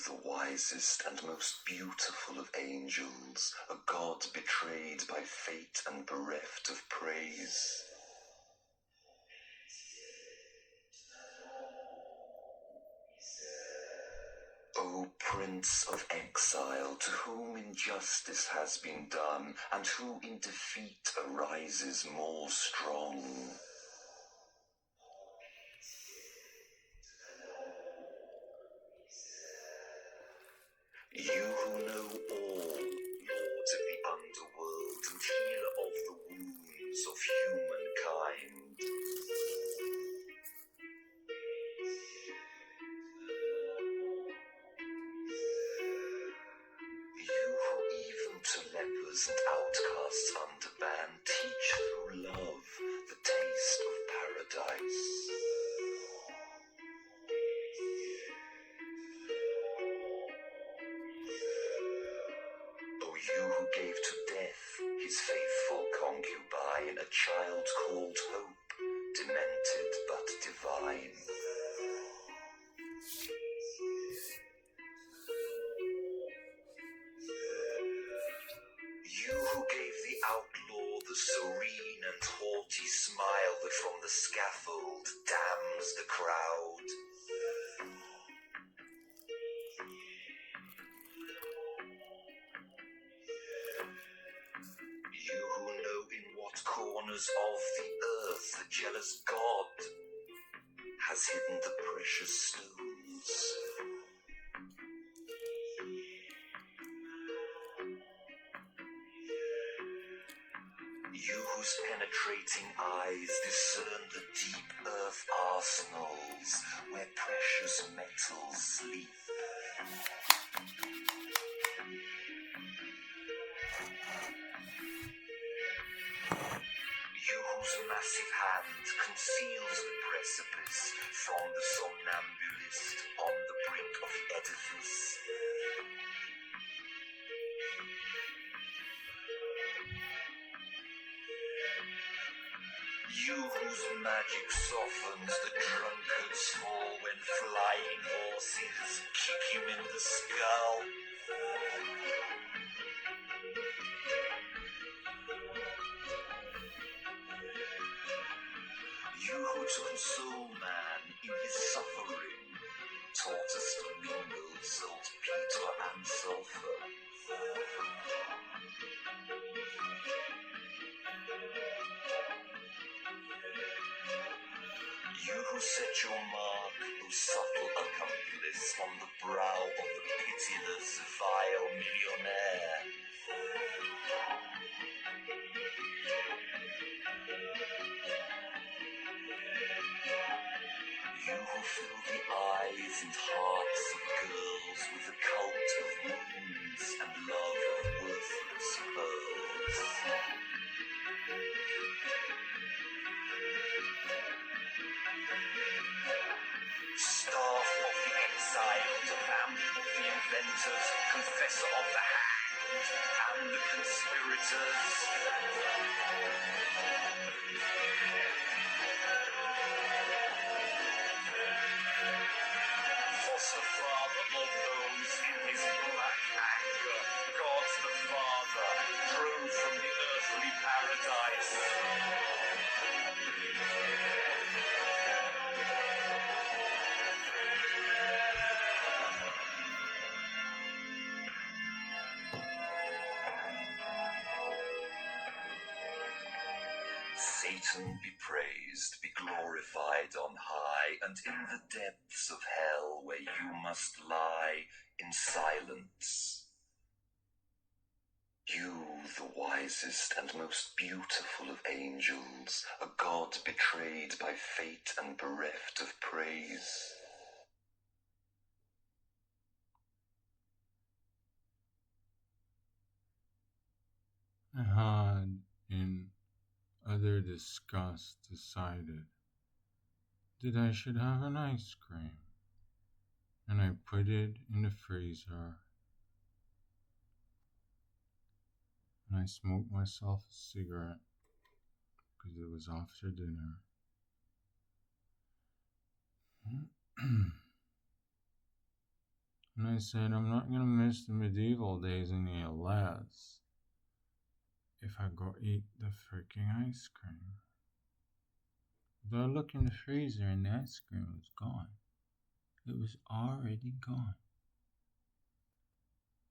the wisest and most beautiful of angels, a god betrayed by fate and bereft of praise. O Prince of Exile, to whom injustice has been done, and who in defeat arises more strong. You who know all, Lord of the underworld and healer of the wounds of humankind. You who even to lepers and outcasts under ban teach through love the taste of paradise. You who gave to death his faithful concubine, a child called Hope, demented but divine. You who gave the outlaw the serene and haughty smile that from the scaffold damns the crowd. You who know in what corners of the earth the jealous God has hidden the precious stones. You whose penetrating eyes discern the deep earth arsenals where precious metals sleep. You whose massive hand conceals the precipice from the somnambulist on the brink of the edifice. You whose magic softens the drunkard's fall when flying horses kick him in the skull. You who to console man in his suffering taught us to mingle saltpeter and sulfur. You who set your mark, O subtle accomplice, on the brow of the pitiless, vile millionaire. You who fill the eyes and hearts of girls with the cult of wounds and love of worthless pearls. Staff of the exiled, family of the inventors, confessor of the hanged, and the conspirators. Foster father of those in his black anger, God the Father drove from the earthly paradise. Satan be praised, be glorified on high, and in the depths of hell where you must lie in silence. You, the wisest and most beautiful of angels, a god betrayed by fate and bereft of praise. I had, in utter disgust, decided that I should have an ice cream, and I put it in the freezer, and I smoked myself a cigarette because it was after dinner. And I said, I'm not gonna miss the medieval days any less if I go eat the freaking ice cream. But I look in the freezer and the ice cream was gone. It was already gone.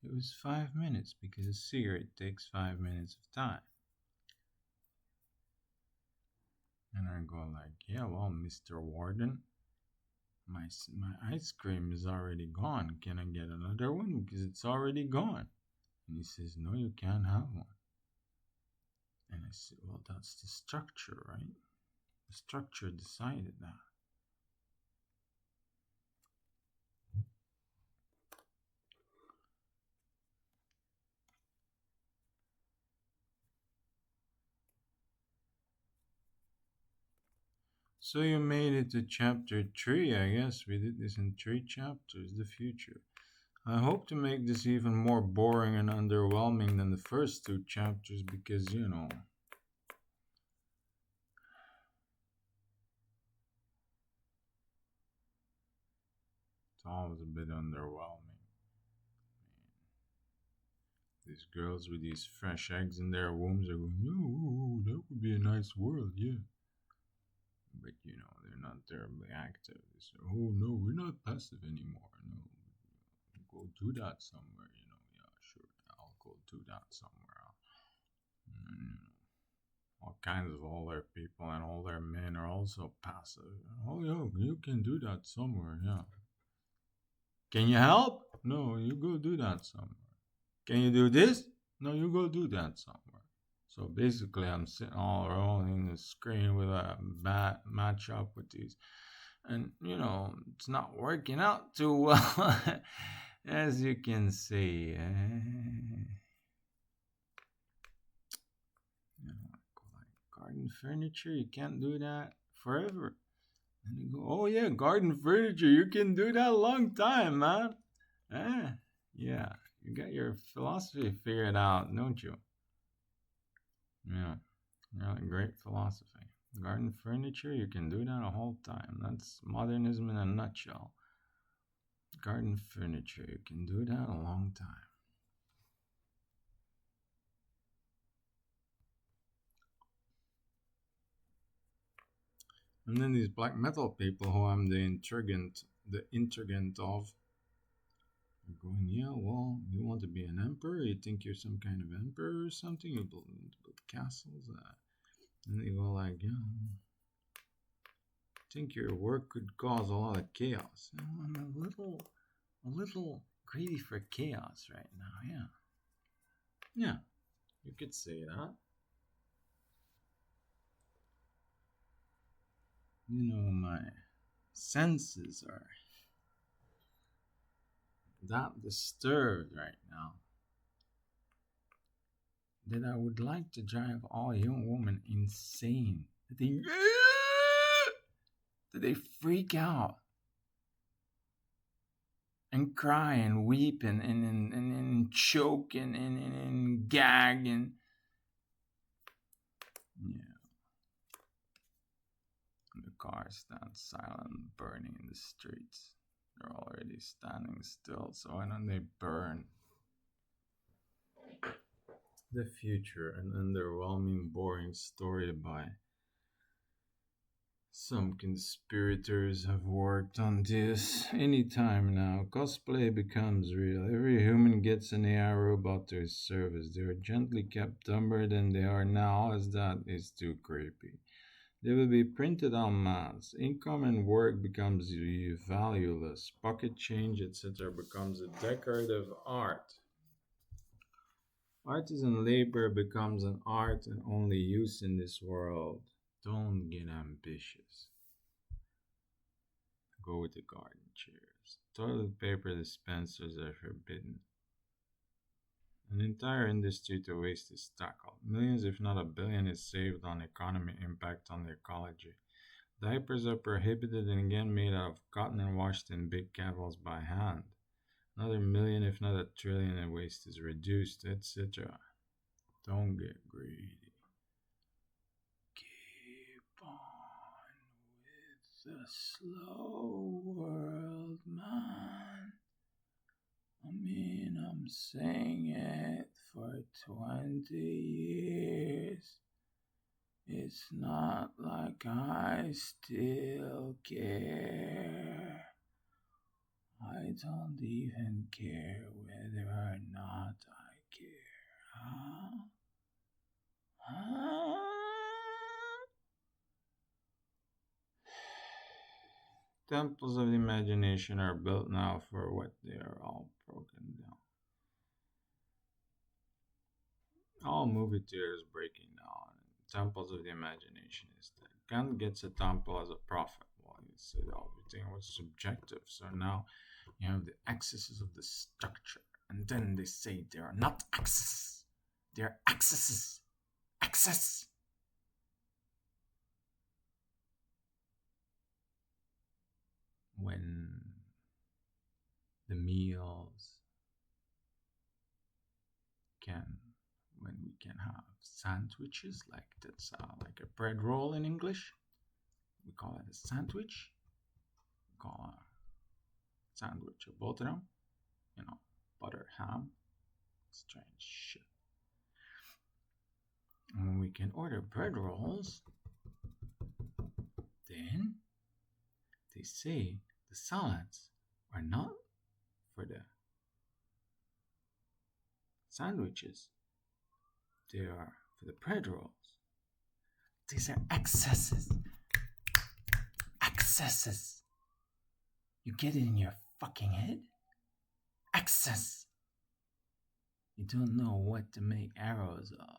It was 5 minutes because a cigarette takes 5 minutes of time. And I go like, yeah, well, Mr. Warden, my ice cream is already gone. Can I get another one? Because it's already gone. And he says, no, you can't have one. And I said, well, that's the structure, right? The structure decided that. So you made it to chapter 3, I guess. We did this in 3 chapters, the future. I hope to make this even more boring and underwhelming than the first 2 chapters because, you know, it's always a bit underwhelming. These girls with these fresh eggs in their wombs are going, oh, that would be a nice world, yeah. But, you know, they're not terribly active. They say, oh, no, we're not passive anymore. No, go do that somewhere, you know. Yeah, sure, I'll go do that somewhere. And, you know, all kinds of older people and older men are also passive. Oh, yeah, you can do that somewhere, yeah. Can you help? No, you go do that somewhere. Can you do this? No, you go do that somewhere. So basically, I'm sitting all alone in the screen with a bad matchup with these. And, you know, it's not working out too well, as you can see. You know, like garden furniture, you can't do that forever. And you go, oh yeah, garden furniture, you can do that a long time, man. Yeah, you got your philosophy figured out, don't you? Yeah, yeah, great philosophy. Garden furniture, you can do that a whole time. That's modernism in a nutshell. Garden furniture, you can do that a long time. And then these black metal people who I'm the intrigant of, are going, yeah, well, you want to be an emperor? You think you're some kind of emperor or something? You build castles? And they go like, yeah, I think your work could cause a lot of chaos. You know, I'm a little greedy for chaos right now, yeah. Yeah, you could say that. You know, my senses are that disturbed right now that I would like to drive all young women insane. That they freak out and cry and weep and choke and gag and yeah. And the cars stand silent, burning in the streets. They're already standing still, so why don't they burn? The future, an underwhelming, boring story by some conspirators have worked on this. Anytime now, cosplay becomes real. Every human gets an AI robot to his service. They are gently kept dumber than they are now, as that is too creepy. They will be printed en masse. Income and work becomes valueless. Pocket change, etc., becomes a decorative art. Artisan labor becomes an art and only use in this world. Don't get ambitious. Go with the garden chairs. Toilet paper dispensers are forbidden. An entire industry to waste is tackled. Millions, if not a billion, is saved on economy impact on the ecology. Diapers are prohibited and again made out of cotton and washed in big kettles by hand. Another million, if not a trillion, in waste is reduced, etc. Don't get greedy. Keep on with the slow world, man. I'm saying it for 20 years. It's not like I still care. I don't even care whether or not I care. Huh? Huh? Temples of the imagination are built now for what they are all broken down. All movie theaters breaking down. Temples of the imagination is that Kant gets a temple as a prophet. Well, he said everything was subjective. So now you have the excesses of the structure. And then they say they are not excesses. They are excesses. Excess. When the meals when we can have sandwiches, like that's like a bread roll in English, we call it a sandwich. We call a sandwich a boterham, butter, ham, strange shit. And when we can order bread rolls, then they say the salads are not for the sandwiches, they are for the bread rolls. These are excesses. Excesses. You get it in your fucking head? Excess. You don't know what to make arrows of.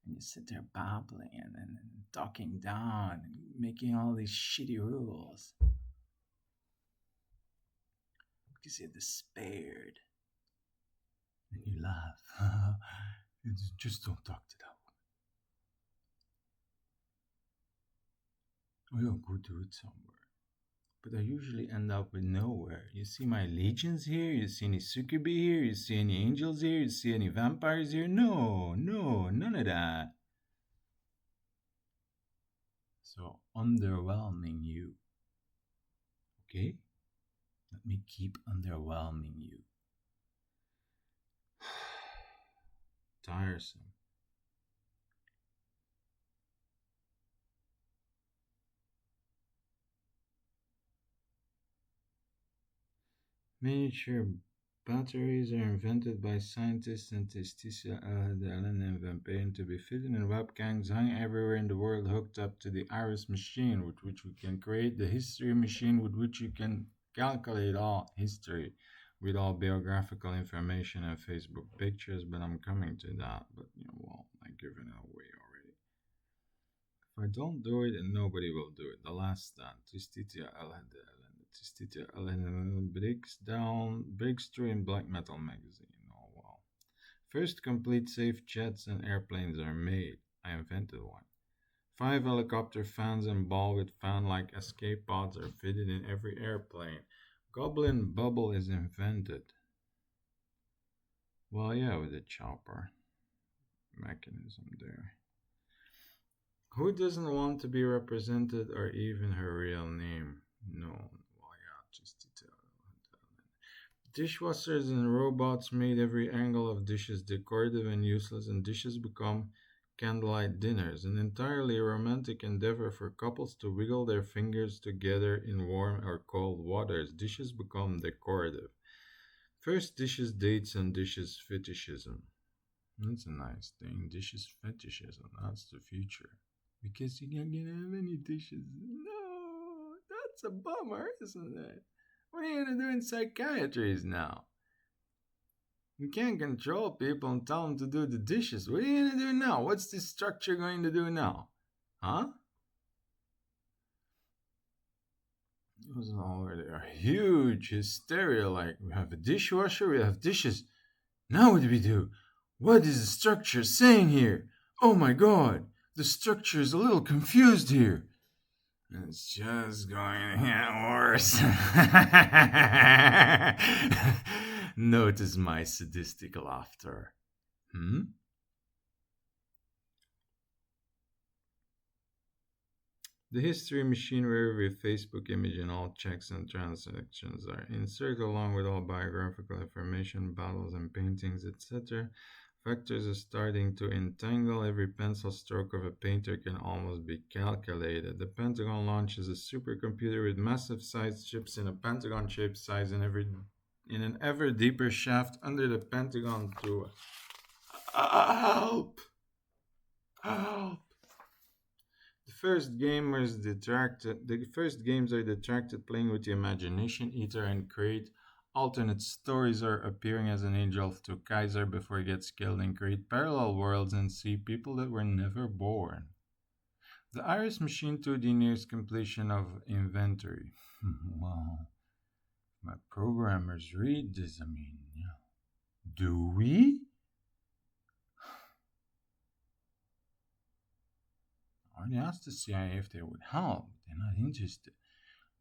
And you sit there babbling and talking down and making all these shitty rules. Because you're despaired. And you laugh. Just don't talk to that woman. Or you'll go do it somewhere. But I usually end up with nowhere. You see my legions here? You see any succubi here? You see any angels here? You see any vampires here? No, none of that. So, underwhelming you. Okay? Let me keep underwhelming you. Tiresome. Miniature batteries are invented by scientists and Testia Allen and Van Payne to be fitted in webcams hung everywhere in the world, hooked up to the Iris machine, with which we can create the history machine, with which you can calculate all history with all biographical information and Facebook pictures. But I'm coming to that. But I'm giving it away already. If I don't do it, and nobody will do it. The Last Stand, Testia Allen. Tistita breaks through in Black Metal magazine. Oh wow. First complete safe jets and airplanes are made. I invented one. 5 helicopter fans and ball with fan-like escape pods are fitted in every airplane. Goblin bubble is invented. Well, yeah, with the chopper mechanism there. Who doesn't want to be represented, or even her real name? No. Just to tell. Dishwashers and robots made every angle of dishes decorative and useless, and dishes become candlelight dinners, an entirely romantic endeavor for couples to wiggle their fingers together in warm or cold waters. Dishes become decorative. First, dishes dates and dishes fetishism. That's a nice thing. Dishes fetishism. That's the future. Because you're not gonna have any dishes. No. That's a bummer, isn't it? What are you going to do in psychiatries now? You can't control people and tell them to do the dishes. What are you going to do now? What's this structure going to do now? Huh? It was already a huge hysteria. Like, we have a dishwasher, we have dishes. Now what do we do? What is the structure saying here? Oh my god, the structure is a little confused here. It's just going to get worse. Notice my sadistic laughter. The history machine where every Facebook image and all checks and transactions are inserted along with all biographical information, battles and paintings, etc. Factors are starting to entangle. Every pencil stroke of a painter can almost be calculated. The Pentagon launches a supercomputer with massive sized chips in a pentagon shaped size in an ever deeper shaft under the Pentagon to help. Help. The first games are detracted playing with the imagination eater and create alternate stories or appearing as an angel to Kaiser before he gets killed and create parallel worlds and see people that were never born. The Iris Machine 2D nears completion of inventory. Well, my programmers read this, yeah. Do we? I already asked the CIA if they would help. They're not interested.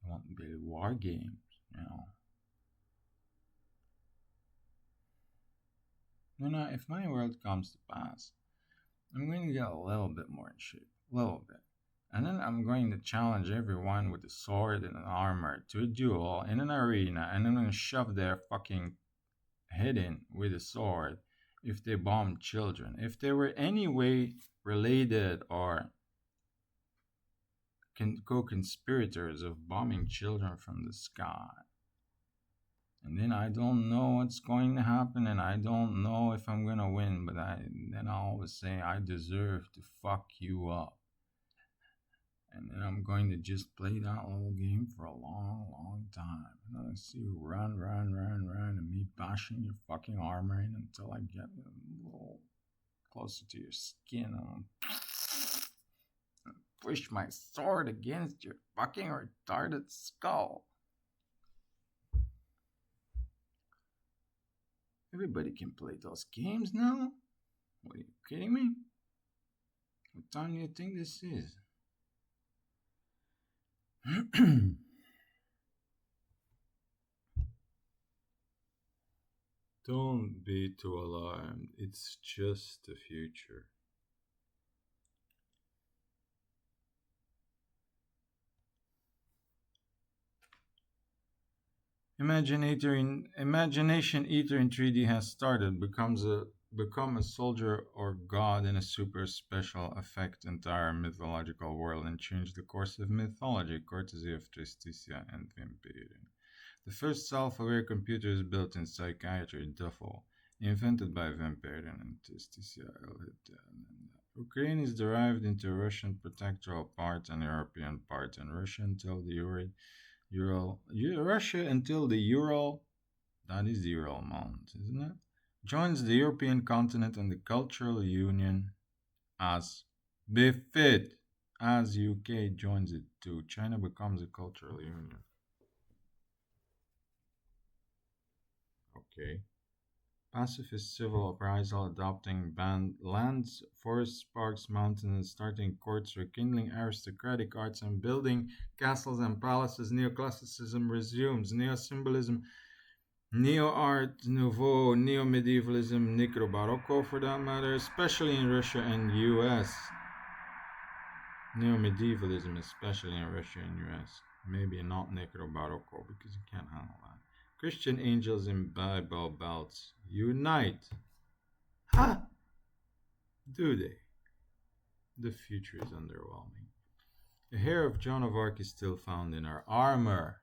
They want to build war games. If my world comes to pass, I'm going to get a little bit more in shape. A little bit. And then I'm going to challenge everyone with a sword and an armor to a duel in an arena, and I'm going to shove their fucking head in with a sword if they bomb children. If they were any way related or co-conspirators of bombing children from the sky. And then I don't know what's going to happen, and I don't know if I'm gonna win, but then I always say I deserve to fuck you up. And then I'm going to just play that little game for a long, long time. And I see you run, and me bashing your fucking armor in until I get a little closer to your skin and push my sword against your fucking retarded skull. Everybody can play those games now? What, are you kidding me? What time do you think this is? Don't be too alarmed. It's just the future. Imagination Eater in 3D has started. Become a soldier or god in a super special effect entire mythological world and change the course of mythology, courtesy of Tristitia and Vampirin. The first self-aware computer is built in psychiatry, Duffel, invented by Vampirin and Tristitia. Ukraine is derived into Russian protectoral part and European part, and Russia until the Ural, that is the Ural Mountains, isn't it? Joins the European continent and the cultural union as befit. As UK joins it too, China becomes a cultural union. Okay. Pacifist civil uprisal adopting banned lands, forests, parks, mountains, and starting courts, rekindling aristocratic arts and building castles and palaces. Neoclassicism resumes. Neo-symbolism, Neo-art Nouveau, Neo-medievalism, Necro-Barocco for that matter, especially in Russia and US. Neo-medievalism, especially in Russia and US. Maybe not Necro-Barocco because you can't handle that. Christian angels in Bible belts unite. Ha! Do they? The future is underwhelming. The hair of Joan of Arc is still found in her armor.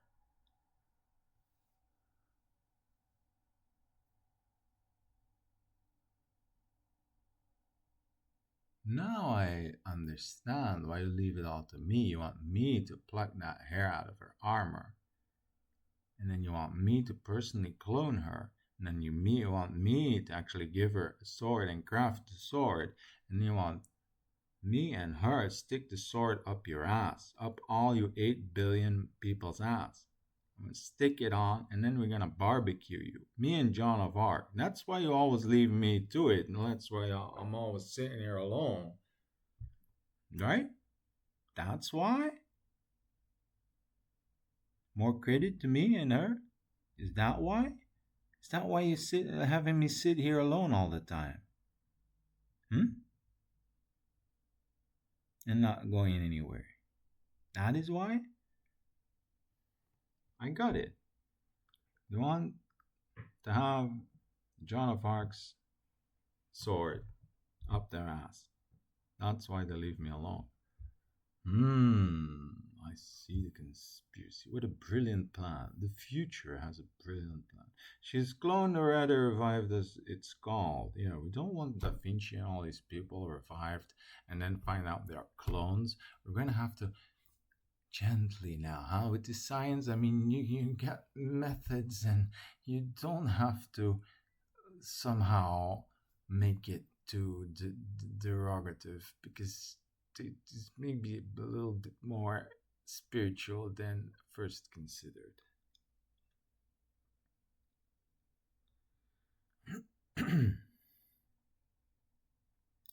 Now I understand why you leave it all to me. You want me to pluck that hair out of her armor. And then you want me to personally clone her. And then you want me to actually give her a sword and craft the sword. And you want me and her stick the sword up your ass. Up all you 8 billion people's ass. I'm going to stick it on and then we're going to barbecue you. Me and Joan of Arc. That's why you always leave me to it. And that's why I'm always sitting here alone. Right? That's why? More credit to me and her? Is that why? Is that why you having me sit here alone all the time? And not going anywhere. That is why I got it. They want to have Joan of Arc's sword up their ass. That's why they leave me alone. I see the conspiracy. What a brilliant plan. The future has a brilliant plan. She's cloned or rather revived, as it's called. We don't want Da Vinci and all these people revived and then find out they're clones. We're going to have to gently now, huh? With the science, I mean, you get methods and you don't have to somehow make it too derogative, because it's maybe a little bit more spiritual than first considered.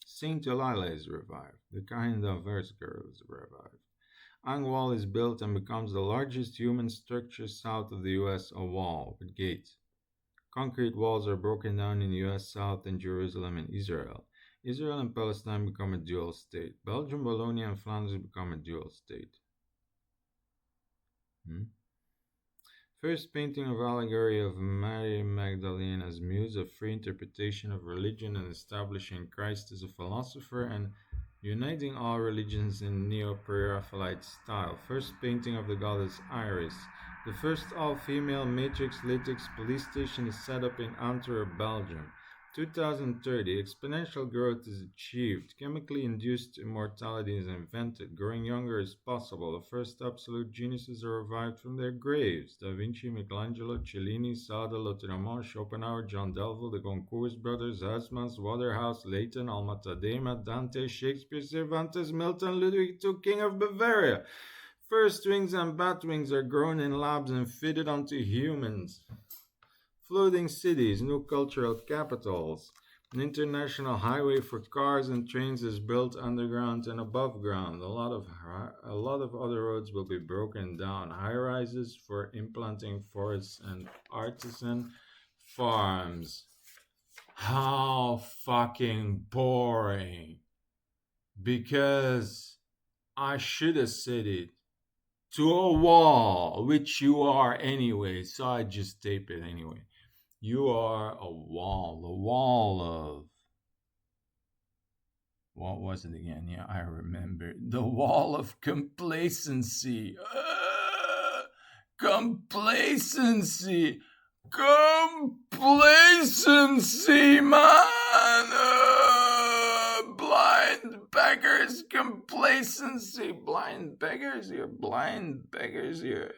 Saint Delilah is revived. The kind of verse girl is revived. Angwall is built and becomes the largest human structure south of the US, a wall with gates. Concrete walls are broken down in the US South and Jerusalem and Israel. Israel and Palestine become a dual state. Belgium, Wallonia, and Flanders become a dual state. First painting of allegory of Mary Magdalene as muse of free interpretation of religion and establishing Christ as a philosopher and uniting all religions in Neo-Pre-Raphaelite style. First painting of the goddess Iris. The first all-female matrix latex police station is set up in Antwerp, Belgium. 2030, exponential growth is achieved. Chemically induced immortality is invented. Growing younger is possible. The first absolute geniuses are revived from their graves. Da Vinci, Michelangelo, Cellini, Sada, Lautréamont, Schopenhauer, John Delville, the Goncourt brothers, Huysmans, Waterhouse, Leighton, Alma Tadema, Dante, Shakespeare, Cervantes, Milton, Ludwig II, King of Bavaria. First wings and bat wings are grown in labs and fitted onto humans. Floating cities, new cultural capitals. An international highway for cars and trains is built underground and above ground. A lot of other roads will be broken down. High rises for implanting forests and artisan farms. How fucking boring. Because I should have said it to a wall, which you are anyway, so I just tape it anyway. You are a wall of... What was it again? Yeah, I remember. The wall of complacency. Complacency. Complacency, man. Blind beggars. Complacency. Blind beggars. You're blind beggars. You're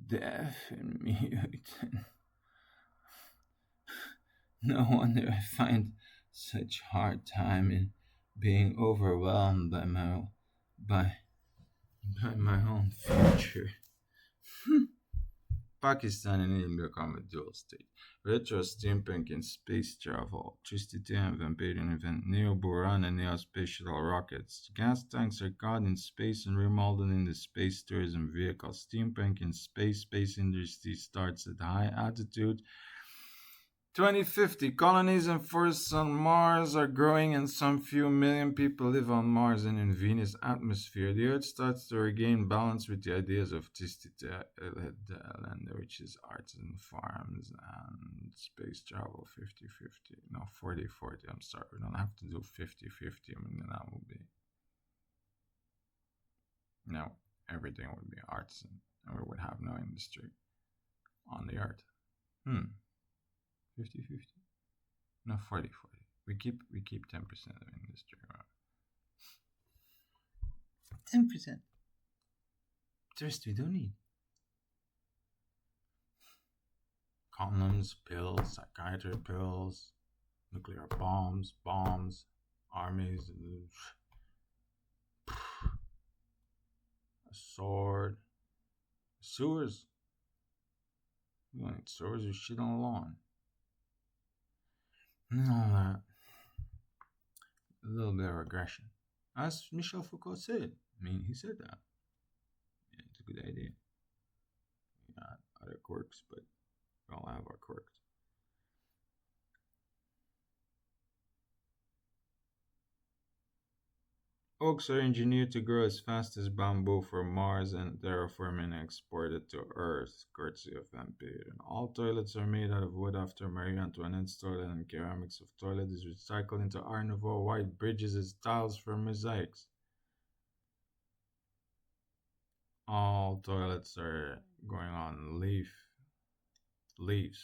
deaf and mute. No wonder I find such hard time in being overwhelmed by my own future. Pakistan and India become a dual state. Retro steampunk and space travel. Twisted and Vampirian event. Neo-Buran and neo-spatial rockets. Gas tanks are caught in space and remolded into space tourism vehicles. Steampunk in space. Space industry starts at high altitude. 2050, colonies and forests on Mars are growing and some few million people live on Mars and in Venus' atmosphere. The Earth starts to regain balance with the ideas of which is artisan farms and space travel 50-50. No, 40-40, I'm sorry. We don't have to do 50-50. I mean, that would be... No, everything would be artisan and we would have no industry on the Earth. 50-50? No, 40-40. We keep 10% of industry. 10%. The rest we don't need. Condoms, pills, psychiatry pills, nuclear bombs, armies, a sword, sewers. You want sewers or shit on the lawn. All that. A little bit of regression. As Michel Foucault said. I mean, he said that. Yeah, it's a good idea. We got other quirks, but we all have our quirks. oaks are engineered to grow as fast as bamboo for Mars and terraforming and exported to Earth, courtesy of Vampire. And all toilets are made out of wood after Marie Antoinette's toilet, and ceramics of toilet is recycled into Art Nouveau white bridges as tiles for mosaics. All toilets are going on leaves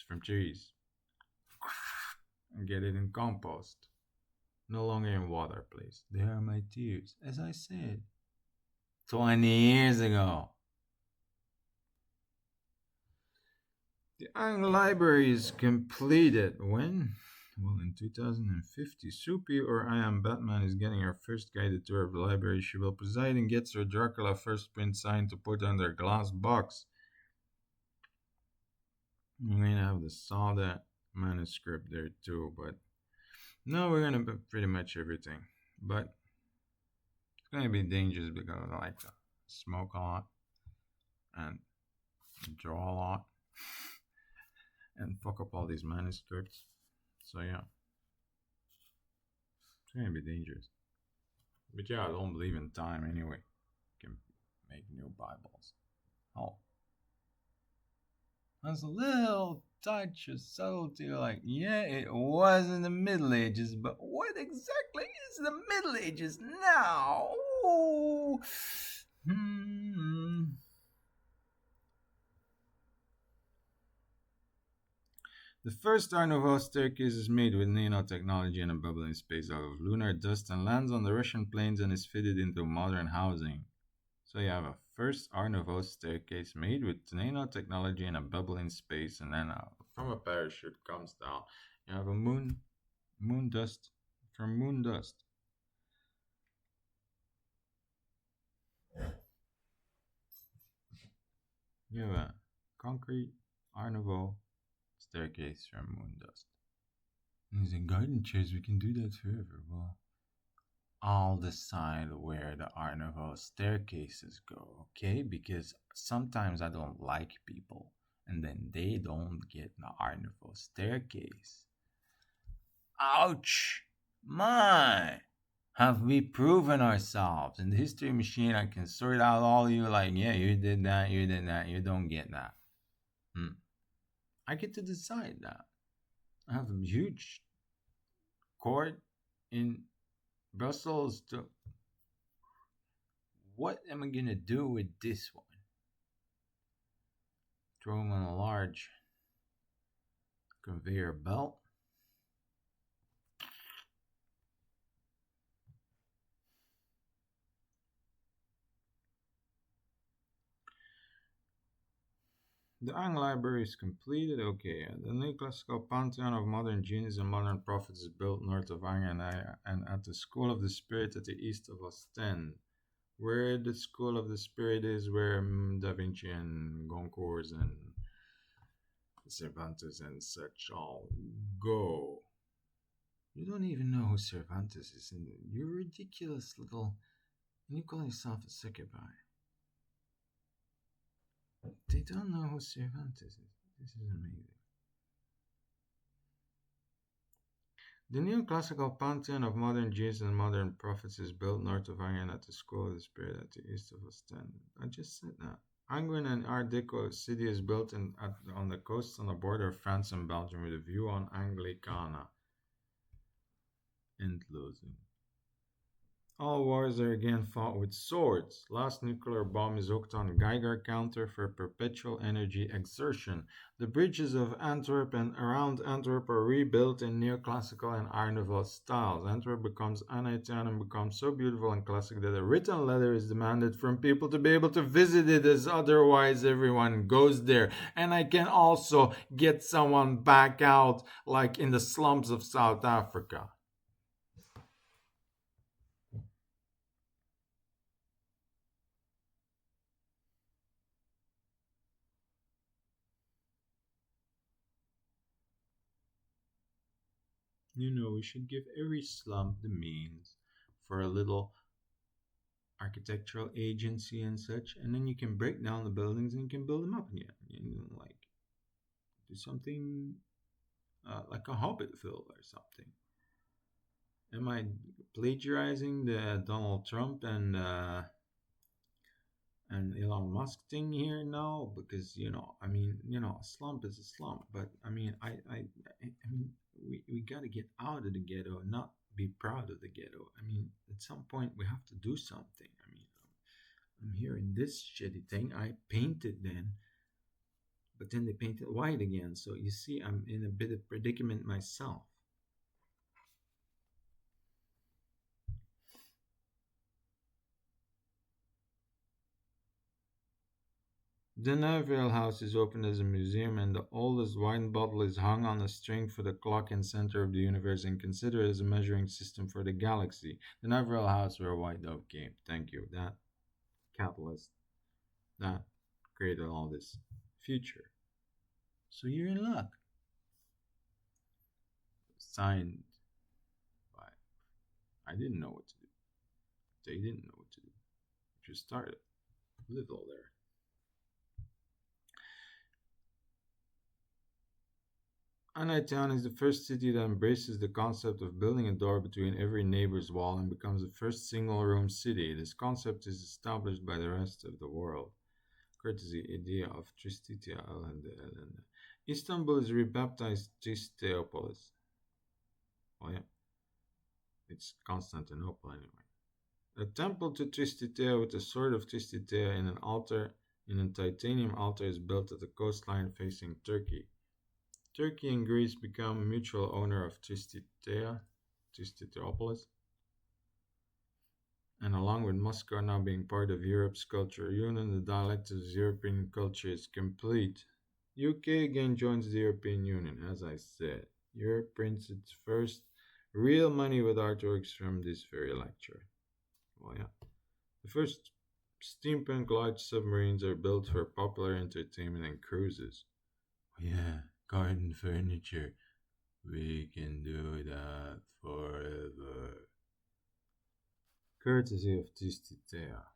from trees and get it in compost. No longer in water, please. They are my tears, as I said 20 years ago. The Ang Library is completed. When? Well, in 2050. Soupy or I Am Batman is getting her first guided tour of the library. She will preside and gets her Dracula first print signed to put on their glass box. We're going to have the Sada manuscript there too, but no, we're going to put pretty much everything. But it's going to be dangerous because I like to smoke a lot and draw a lot and fuck up all these manuscripts. So yeah, it's going to be dangerous. But yeah, I don't believe in time anyway. You can make new Bibles. Oh. There's a little touch of subtlety, like, yeah, it was in the Middle Ages, but what exactly is the Middle Ages now? Ooh. The first Art Nouveau staircase is made with nanotechnology and a bubbling space out of lunar dust and lands on the Russian plains and is fitted into modern housing. So you have a first Art Nouveau staircase made with nanotechnology and a bubbling space, and then from a parachute comes down. You have a moon dust from moon dust. You have a concrete Art Nouveau staircase from moon dust. And in garden chairs, we can do that forever. Well, I'll decide where the Art Nouveau staircases go, okay? Because sometimes I don't like people, and then they don't get the Art Nouveau staircase. Ouch! My! Have we proven ourselves? In the history machine, I can sort out all you like, yeah, you did that, you don't get that. I get to decide that. I have a huge court in Brussels to. What am I gonna do with this one? Throw him on a large conveyor belt. The Ang Library is completed. Okay, the new classical pantheon of modern genius and modern prophets is built north of Ang and at the School of the Spirit at the east of Ostend. Where the School of the Spirit is, where Da Vinci and Goncourt and Cervantes and such all go. You don't even know who Cervantes is, and you're a ridiculous little. And you call yourself a succubi. They don't know who Cervantes is. This is amazing. The neoclassical pantheon of modern genius and modern prophets is built north of Angers at the School of the Spirit at the east of Ostend. I just said that. Angers, an Art Deco city, is built on the coast on the border of France and Belgium with a view on Anglicana. Endlosing. All wars are again fought with swords. Last nuclear bomb is hooked on Geiger counter for perpetual energy exertion. The bridges of Antwerp and around Antwerp are rebuilt in neoclassical and Art Nouveau styles. Antwerp becomes Anatolian and becomes so beautiful and classic that a written letter is demanded from people to be able to visit it, as otherwise everyone goes there. And I can also get someone back out like in the slums of South Africa. We should give every slum the means for a little architectural agency and such, and then you can break down the buildings and you can build them up again. Like do something like a Hobbitville or something. Am I plagiarizing the Donald Trump and Elon Musk thing here? No, because I mean, a slump is a slump. But I mean, I mean, we got to get out of the ghetto, and not be proud of the ghetto. I mean, at some point we have to do something. I mean, I'm here in this shitty thing. I painted then, but then they painted white again. So you see, I'm in a bit of predicament myself. The Neville House is open as a museum, and the oldest wine bottle is hung on a string for the clock and center of the universe and considered as a measuring system for the galaxy. The Neville House were a white dove game. Thank you. That catalyst that created all this future. So you're in luck. Signed by. I didn't know what to do. They didn't know what to do. Just started. Little there. Anitown is the first city that embraces the concept of building a door between every neighbor's wall and becomes the first single-room city. This concept is established by the rest of the world, courtesy idea of Tristitia Elena. Istanbul is rebaptized Tristeopolis. Oh yeah, it's Constantinople anyway. A temple to Tristitia with the sword of Tristitia in an altar, in a titanium altar, is built at the coastline facing Turkey. Turkey and Greece become mutual owner of Tristitiopolis, and along with Moscow now being part of Europe's cultural union, the dialect of European culture is complete. UK again joins the European Union, as I said. Europe prints its first real money with artworks from this very lecture. Well, yeah. The first steampunk large submarines are built for popular entertainment and cruises. Yeah, garden furniture. We can do that forever. Courtesy of Tistitea.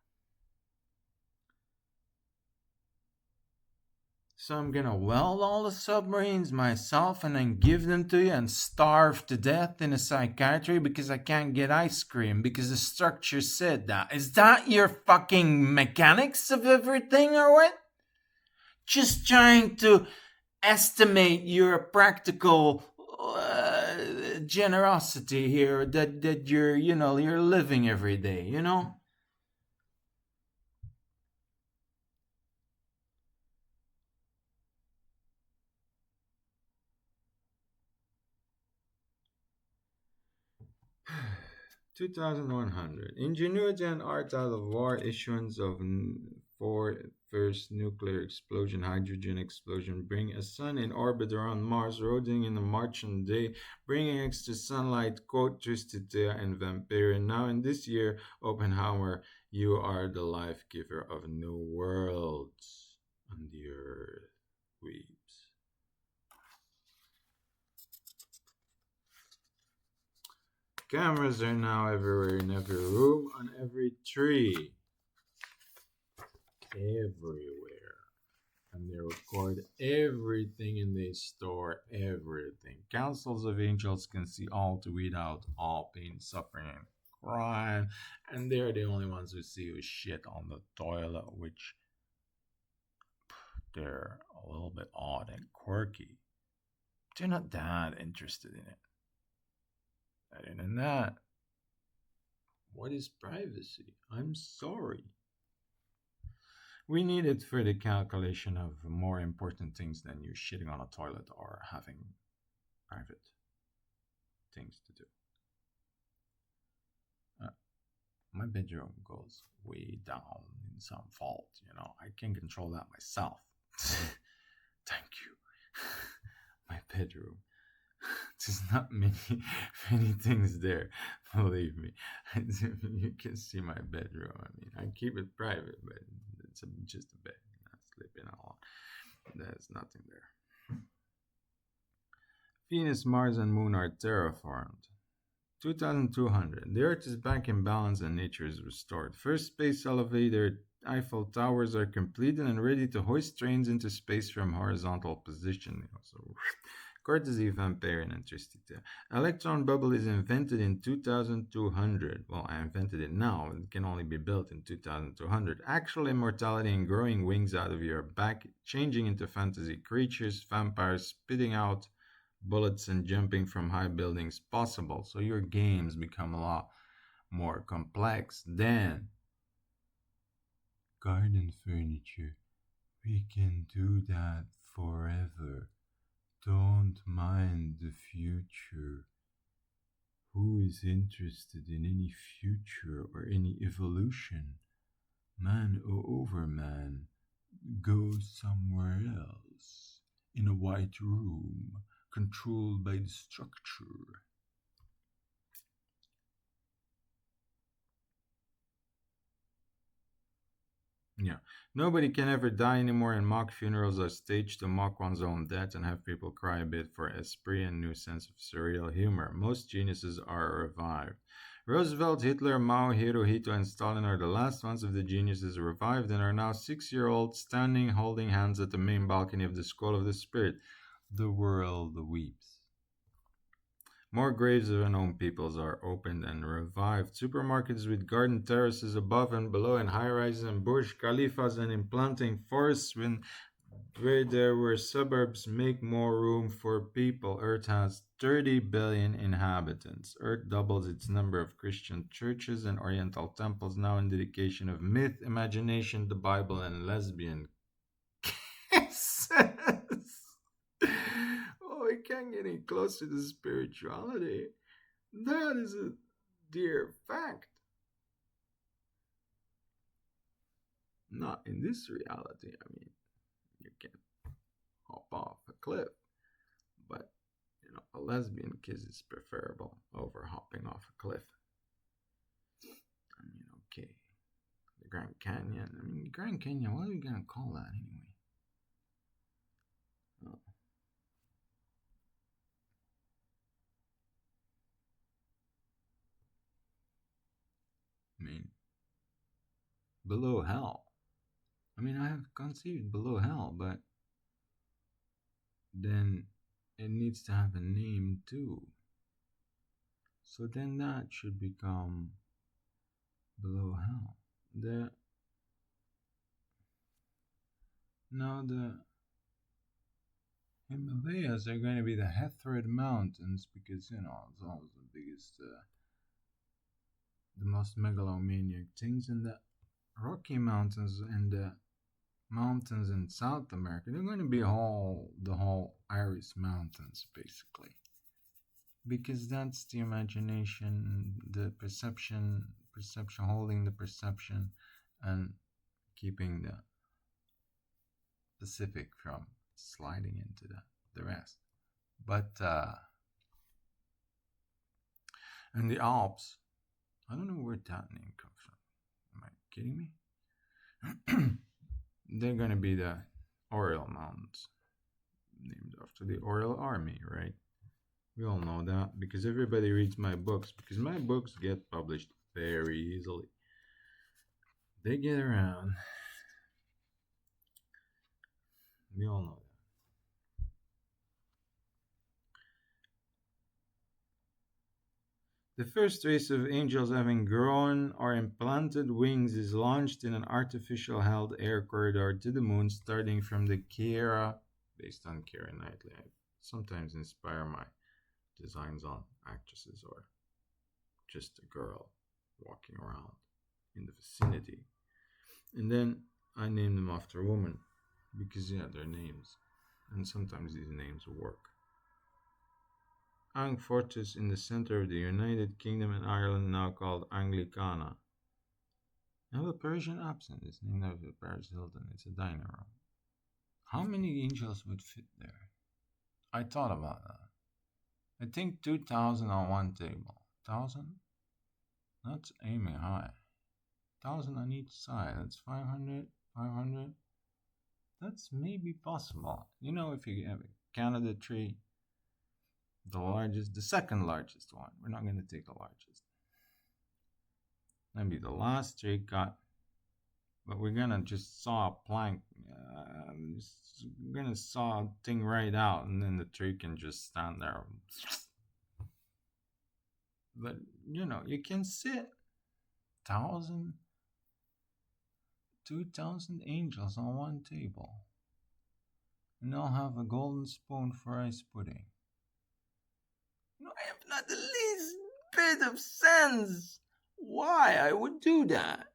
So I'm gonna weld all the submarines myself and then give them to you and starve to death in a psychiatry because I can't get ice cream because the structure said that. Is that your fucking mechanics of everything or what? Just trying to estimate your practical generosity here that you're living every day. 2100. Ingenuity and art out of war, issuance of four first nuclear explosion, hydrogen explosion, bring a sun in orbit around Mars, rotating in the Martian day, bringing extra sunlight, quote Tristitia and Vampire. Now in this year, Oppenheimer, you are the life giver of new worlds on the earth. Weeps. Cameras are now everywhere, in every room, on every tree. Everywhere. And they record everything and they store everything. Councils of angels can see all to weed out all pain, suffering, and crime. And they're the only ones who see you shit on the toilet, which they're a little bit odd and quirky. They're not that interested in it. Other than that, what is privacy? I'm sorry. We need it for the calculation of more important things than you shitting on a toilet or having private things to do. My bedroom goes way down in some vault, I can control that myself. Thank you. My bedroom. There's not many things there, believe me. You can see my bedroom. I mean, I keep it private, but it's just a bed. I'm not sleeping alone. There's nothing there. Venus, Mars, and Moon are terraformed. 2200. The Earth is back in balance and nature is restored. First space elevator Eiffel Towers are completed and ready to hoist trains into space from horizontal position. So Courtesy vampire and interstitial. Electron bubble is invented in 2200. Well, I invented it now. It can only be built in 2200. Actual immortality and growing wings out of your back, changing into fantasy creatures, vampires, spitting out bullets and jumping from high buildings possible. So your games become a lot more complex than garden furniture. We can do that forever. Don't mind the future. Who is interested in any future or any evolution? Man or overman, go somewhere else. In a white room, controlled by the structure. Yeah. Nobody can ever die anymore, and mock funerals are staged to mock one's own death and have people cry a bit for esprit and new sense of surreal humor. Most geniuses are revived. Roosevelt, Hitler, Mao, Hirohito, and Stalin are the last ones of the geniuses revived and are now 6 year olds standing holding hands at the main balcony of the School of the Spirit. The world weeps. More graves of unknown peoples are opened and revived. Supermarkets with garden terraces above and below, and high rises and Burj Khalifas, and implanting forests where there were suburbs make more room for people. Earth has 30 billion inhabitants. Earth doubles its number of Christian churches and Oriental temples now in dedication of myth, imagination, the Bible, and lesbian kisses. Oh, I can't get any closer to spirituality. That is a dear fact. Not in this reality. I mean, you can hop off a cliff, but a lesbian kiss is preferable over hopping off a cliff. I mean, okay, the Grand Canyon. I mean, Grand Canyon. What are we gonna call that anyway? Oh. I mean, below hell. I mean, I have conceived below hell, but then it needs to have a name too. So then that should become below hell. The Himalayas are going to be the Hethred Mountains because it's always the biggest, the most megalomaniac things. And the Rocky Mountains and the mountains in South America, they're going to be the whole Iris Mountains basically, because that's the imagination, the perception, holding the perception, and keeping the Pacific from sliding into the rest. But and the Alps, I don't know where that name comes from. Am I kidding me? They're gonna be the Oriel Mountains, named after the Oriel Army, right? We all know that because everybody reads my books, because my books get published very easily. They get around. We all know that. The first race of angels having grown or implanted wings is launched in an artificial held air corridor to the moon, starting from the Keira, based on Keira Knightley. I sometimes inspire my designs on actresses or just a girl walking around in the vicinity. And then I name them after a woman because, they're names. And sometimes these names work. Ang Fortress in the center of the United Kingdom and Ireland, now called Anglicana. Now the Persian absinthe is named after Paris Hilton. It's a dining room. How many angels would fit there? I thought about that. I think 2,000 on one table. 1,000? That's aiming high. 1,000 on each side. That's 500. 500. That's maybe possible. If you have a Canada tree, the second largest one. We're not going to take the largest. Maybe the last tree cut, but we're going to just saw a plank. Just gonna saw a thing right out, and then the tree can just stand there. But you can sit 1,000, 2,000 angels on one table, and they'll have a golden spoon for ice pudding. I have not the least bit of sense why I would do that.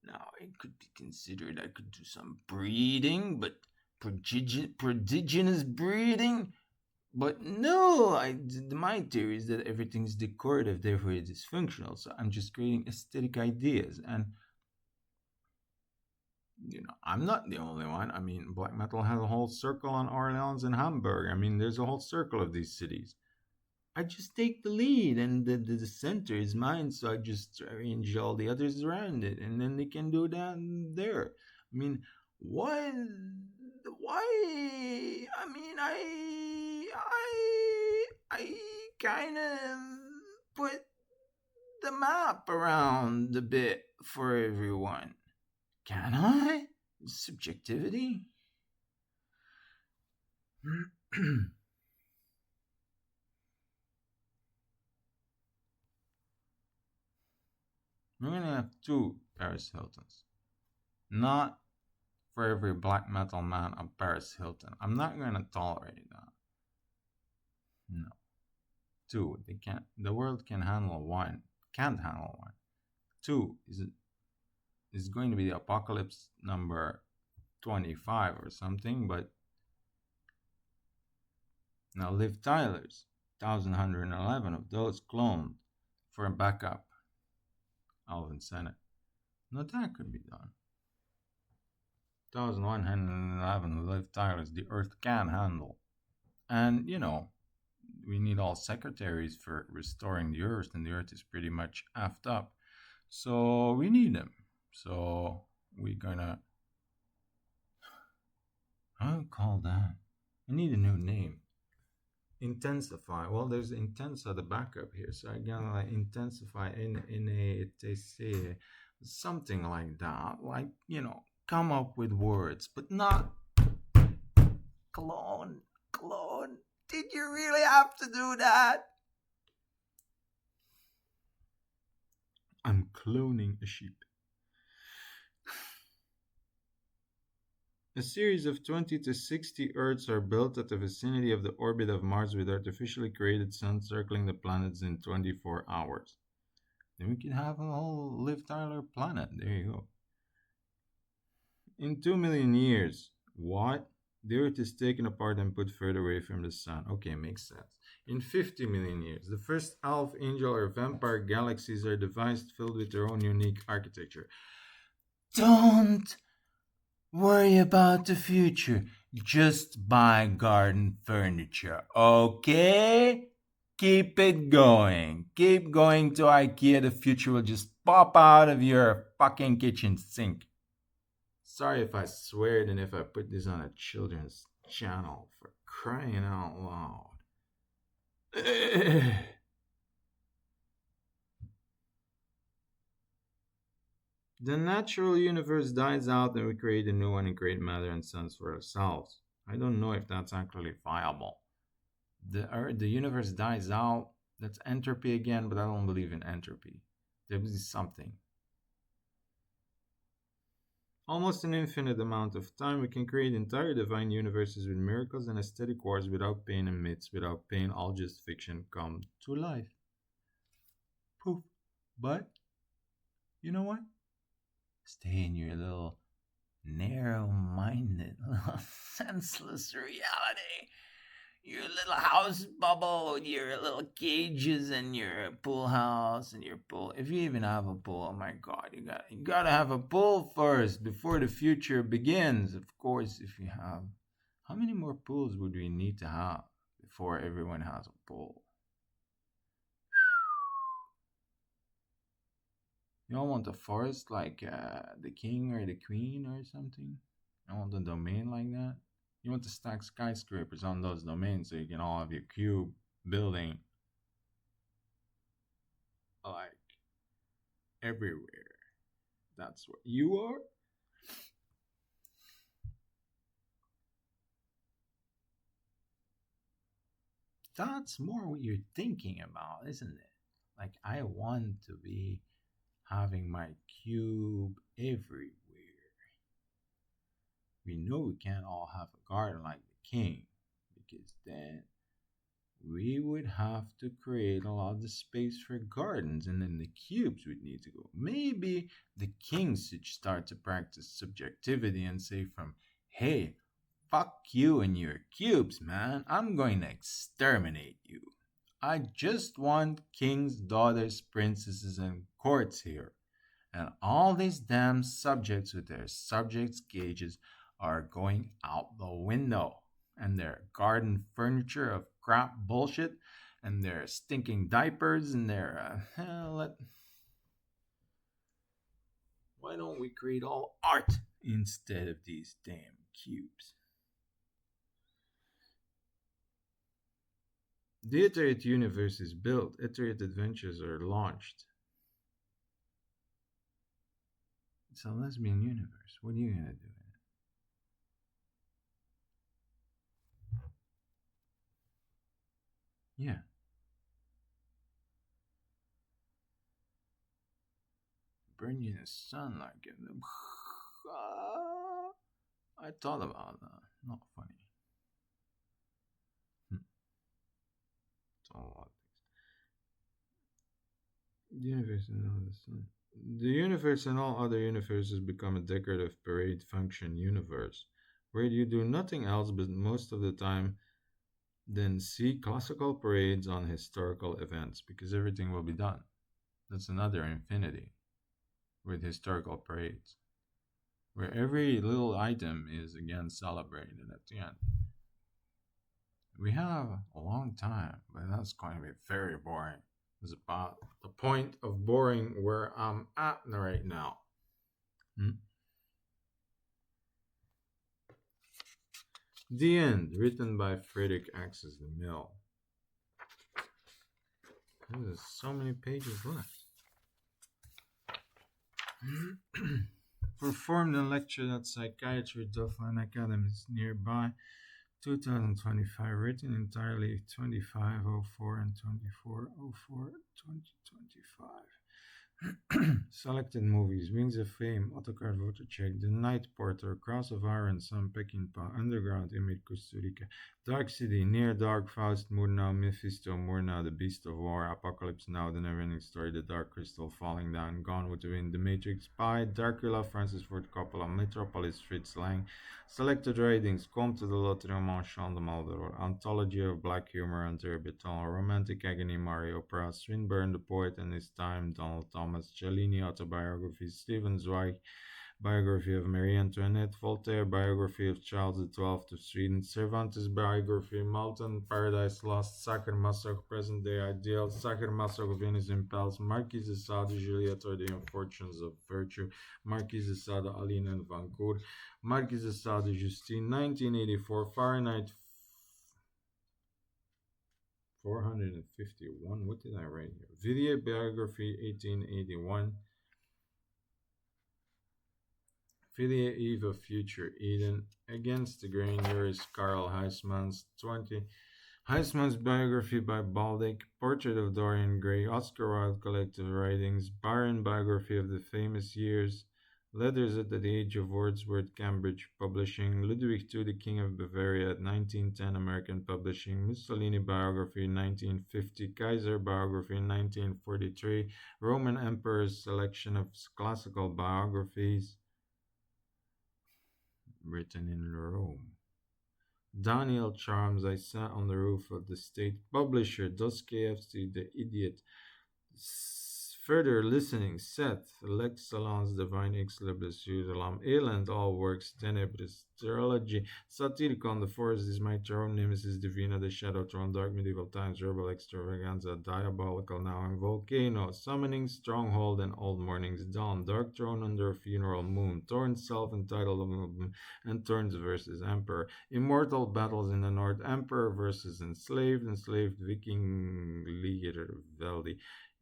Now, it could be considered I could do some breeding, but prodigious breeding. But no, my theory is that everything's decorative, therefore it is functional. So I'm just creating aesthetic ideas. And, I'm not the only one. I mean, black metal has a whole circle on Orleans and Hamburg. I mean, there's a whole circle of these cities. I just take the lead, and the center is mine, so I just arrange all the others around it, and then they can do that there. I mean, why? I mean, I kind of put the map around a bit for everyone. Can I? Subjectivity? We're going to have 2 Paris Hiltons. Not for every black metal man a Paris Hilton. I'm not going to tolerate that. No. 2, they can't. The world can handle 1. Can't handle 1. 2 is going to be the apocalypse number 25 or something, but now Liv Tyler's 1,111 of those cloned for a backup Alvin Senate. Now that could be done. 1,111 Liv Tyler's the Earth can handle. And, we need all secretaries for restoring the Earth, and the Earth is pretty much effed up. So we need them. So we're gonna... How do you call that? I need a new name. Intensify. Well, there's Intensa, the backup here. So I'm gonna intensify NATC, something like that. Like, come up with words, but not clone. Did you really have to do that? I'm cloning a sheep. A series of 20 to 60 Earths are built at the vicinity of the orbit of Mars with artificially created suns circling the planets in 24 hours. Then we could have a whole Liv Tyler planet. There you go. In 2 million years, what? The Earth is taken apart and put further away from the Sun. Okay, makes sense. In 50 million years, the first elf, angel, or vampire galaxies are devised filled with their own unique architecture. Don't worry about the future. Just buy garden furniture, okay? Keep it going. Keep going to IKEA. The future will just pop out of your fucking kitchen sink. Sorry if I swear and if I put this on a children's channel, for crying out loud. The natural universe dies out and we create a new one and create matter and sense for ourselves. I don't know if that's actually viable. The universe dies out, that's entropy again, but I don't believe in entropy. There is something. Almost an infinite amount of time, we can create entire divine universes with miracles and aesthetic wars without pain and myths. Without pain, all just fiction come to life. Poof. But, you know what? Stay in your little narrow-minded, senseless reality. Your little house bubble, your little cages, and your pool house, and your pool. If you even have a pool, oh my God, you gotta have a pool first before the future begins. Of course, if you have, how many more pools would we need to have before everyone has a pool? You don't want a forest like the king or the queen or something? You don't want a domain like that? You want to stack skyscrapers on those domains so you can all have your cube building like everywhere. That's what you are? that's more what you're thinking about, isn't it? Like, I want to be having my cube everywhere. We know we can't all have a garden like the king, because then we would have to create a lot of space for gardens, and then the cubes would need to go. Maybe the kings should start to practice subjectivity and say, from, hey, fuck you and your cubes, man. I'm going to exterminate you. I just want kings, daughters, princesses, and courts here. And all these damn subjects with their subjects gauges are going out the window. And their garden furniture of crap bullshit, and their stinking diapers, and their. Why don't we create all art instead of these damn cubes? The iterate universe is built, iterate adventures are launched. It's a lesbian universe. What are you gonna do? Yeah. Burn you in the sun like it. I thought about that. Not funny. It's all a lot of things. The universe and all the sun. The universe and all other universes become a decorative parade function universe, where you do nothing else but most of the time than see classical parades on historical events, because everything will be done. That's another infinity with historical parades, where every little item is again celebrated at the end. We have a long time, but that's going to be very boring. It's about the point of boring where I'm at right now. The End, written by Friedrich Axis the Mill. There's so many pages left. Performed and lectured at Psychiatry Duffland Academies nearby, 2025. Written entirely 2504 and 2404 2025. Selected movies: Wings of Fame, Autocrat Voter Check, The Night Porter, Cross of Iron, Sun Peckinpah, Underground, Image Kusturica, Dark City, Near Dark, Faust, Murnau, Mephisto, Murnau, The Beast of War, Apocalypse Now, The Neverending Story, The Dark Crystal, Falling Down, Gone with the Wind, The Matrix, Spy, Dracula, Francis Ford Coppola, Metropolis, Fritz Lang. Selected ratings: Comte de l'Autrement, Jean de Malraux, Anthology of Black Humor, André Breton, Romantic Agony, Mario Praz, Swinburne, The Poet and His Time, Donald Thomas, Cellini Autobiography, Stephen Zweig, Biography of Marie Antoinette, Voltaire, Biography of Charles XII of Sweden, Cervantes Biography, Malton, Paradise Lost, Sacher Masoch, Present Day Ideal, Sacher Masoch, Venus Impels, Marquis de Sade, Juliette or the Unfortunes of Virtue, Marquis de Sade, Aline and Vancourt, Marquis de Sade, Justine, 1984, Fahrenheit 451. What did I write here? Villiers Biography, 1881. Filia Eva Future Eden, Against the Grain, Joris Karl Huysmans, 20. Huysmans' Biography by Baldic, Portrait of Dorian Gray, Oscar Wilde Collective Writings, Byron Biography of the Famous Years, Letters at the Age of Wordsworth, Cambridge Publishing, Ludwig II, the King of Bavaria at 1910, American Publishing, Mussolini Biography, 1950, Kaiser Biography, 1943, Roman Emperor's Selection of Classical Biographies, written in Rome. Daniel Charms, I Sat on the Roof of the State. Publisher, Dostoevsky, The Idiot. Further listening, Seth, L'excellence Divine Ex Libris Usulam, Eland, All Works, Tenebris, Trilogy, Satyricon, The Forest is My Throne, Nemesis Divina, The Shadow Throne, Dark Medieval Times, Rebel Extravaganza, Diabolical Now, and Volcano, Summoning, Stronghold, and Old Morning's Dawn, Dark Throne Under a Funeral Moon, Thorns Self-Entitled, and Thorns versus Emperor, Immortal Battles in the North, Emperor versus Enslaved Viking Leader Veldi,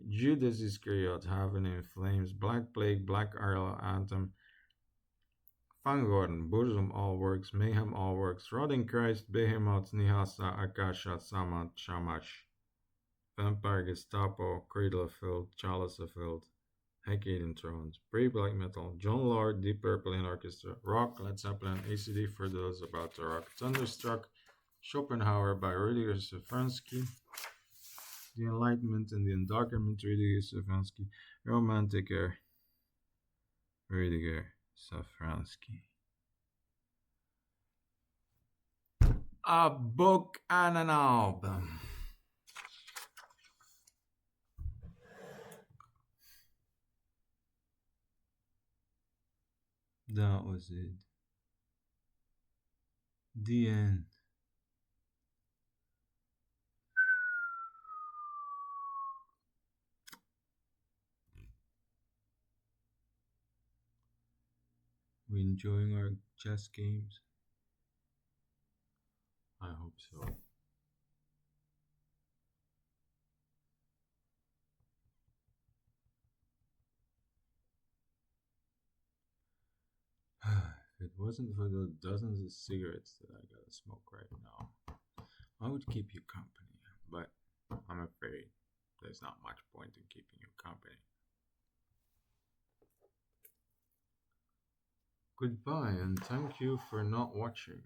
Judas Iscariot, Heaven in Flames, Black Plague, Black Arrow Anthem, Fangorn, Burzum all works, Mayhem all works, Rotting Christ, Behemoth, Nihasa, Akasha, Samat, Shamash, Vampire Gestapo, Cradlefield, Chalicefield, Hecate and Thrones, Brave Black Metal, John Lord, Deep Purple and Orchestra, Rock, Led Zeppelin, ACD for those about to rock, Thunderstruck, Schopenhauer by Rudiger Safransky, The Enlightenment and the Endarkenment, Rudiger Safransky, Romantic Air, Rudiger Safransky. A book and an album. That was it. The end. We enjoying our chess games? I hope so. If it wasn't for the dozens of cigarettes that I gotta smoke right now, I would keep you company. But I'm afraid there's not much point in keeping you company. Goodbye and thank you for not watching.